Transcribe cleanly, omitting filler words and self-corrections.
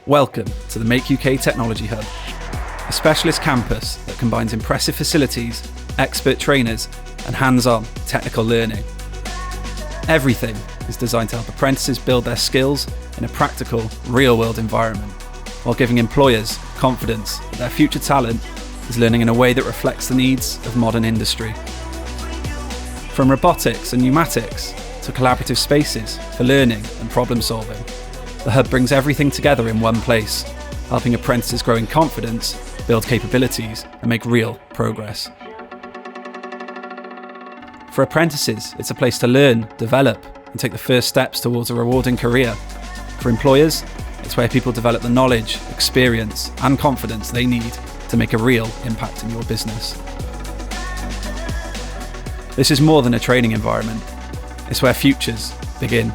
Welcome to the Make UK Technology Hub, a specialist campus that combines impressive facilities, expert trainers, and hands-on technical learning. Everything is designed to help apprentices build their skills in a practical, real-world environment, while giving employers confidence that their future talent is learning in a way that reflects the needs of modern industry. From robotics and pneumatics to collaborative spaces for learning and problem solving, the Hub brings everything together in one place, helping apprentices grow in confidence, build capabilities, and make real progress. For apprentices, it's a place to learn, develop, and take the first steps towards a rewarding career. For employers, it's where people develop the knowledge, experience, and confidence they need to make a real impact in your business. This is more than a training environment. It's where futures begin.